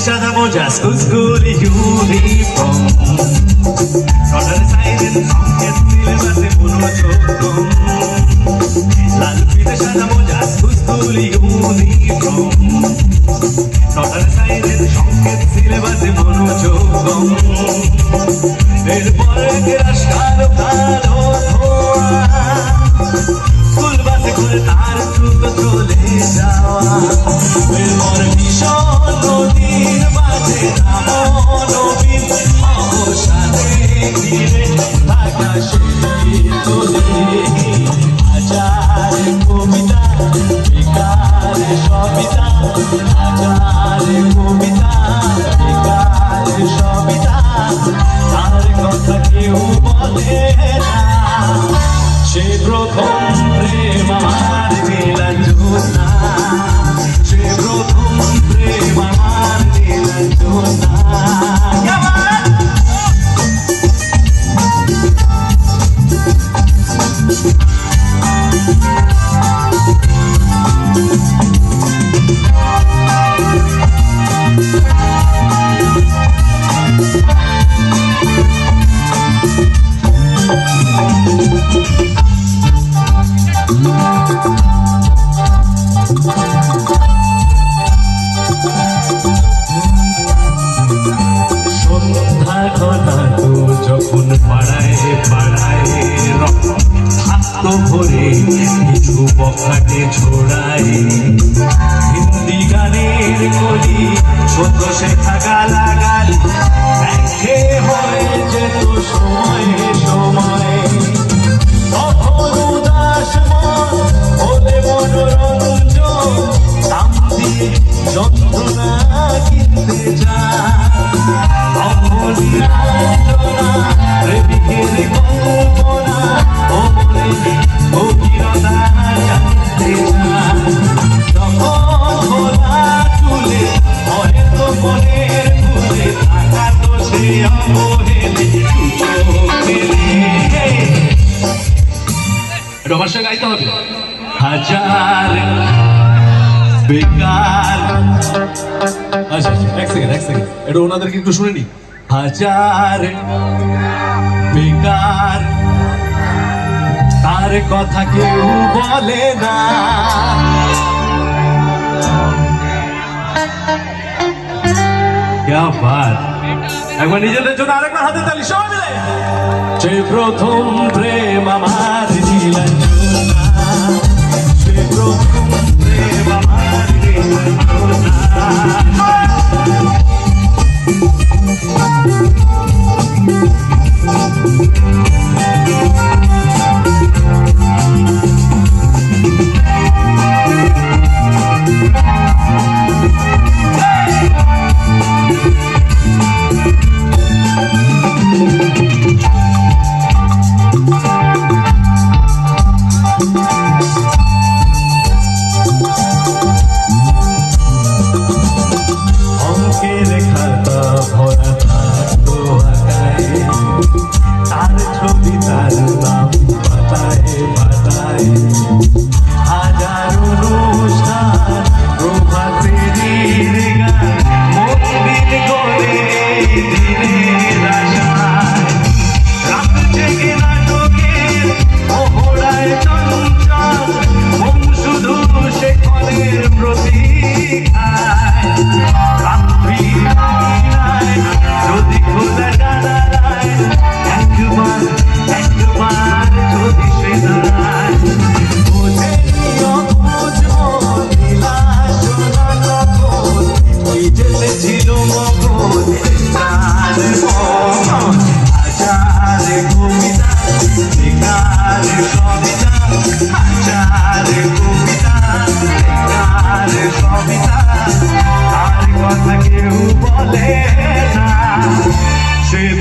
সাদা মোজা school uniform কলার সাইডের সঙ্গে সিলেবাসে মনোযোগ লাল ফিতে সাদা মোজা স্কুল ইউনিফর্ম কলার সাইডের সঙ্গে সিলেবাসে মনোযোগ এরপরে গ্রাস কালো কালো ধোয়া স্কুল বাসে করে তার দ্রুত চলে যাওয়া এরপর ভীষণ নদীর মাঝে নবীন অবসানে ঘিরে আকাশে চলে হাজার কবিতা বেকার সবিতা হাজার কবিতা বেকার সবিতা তার কথা কেউ বলে না সে প্রথম প্রেম আমার মিলন জ্যোৎস্না সে প্রথম প্রেম আমার মিলন জ্যোৎস্না যখন পাড়ায় পাড়ায় রক্ত ভরে কিছু বখাটে ছোড়ায় হিন্দি গানের কলি সত্য শেখা গালাগাল একে হয়ে যেত সময়ে সময়ে তখন উদাস মন হলে মনোরঞ্জন দাম দিয়ে যন্ত্রণা কিনতে যায় প্রেমিকের কল্পনা অমরে অভিরতা জানতে চায় তখন খোলা চুলে হয়তো মনের ভুলে থাকা তো সে অবহেলে এটা আমার সঙ্গে গাইতে হবে হাজার বেকার আচ্ছা এক সেকেন্ড এটা ওনাদেরকে একটু শুনে নি হাজার বেকার তার কথা কেউ বলে না क्या बात একবার নিজেদের জন্য আরেকবার হাতে তালি সবাই মিলে সে প্রথম প্রেম আমার মিলন জ্যোৎস্না সে প্রথম প্রেম আমার মিলন জ্যোৎস্না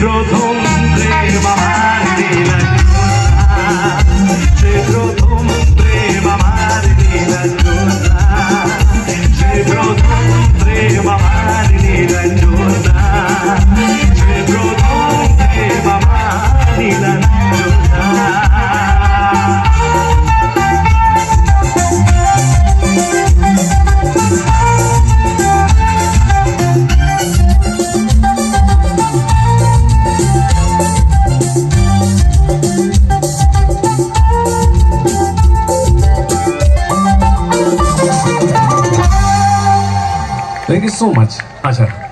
প্রথম প্রেম আমার নীলাঞ্জনা, সে প্রথম প্রেম আমার নীলাঞ্জনা, সে প্রথম প্রেম আমার নীলাঞ্জনা, সে প্রথম প্রেম আমার Nilanjana. Thank you so much. Asha.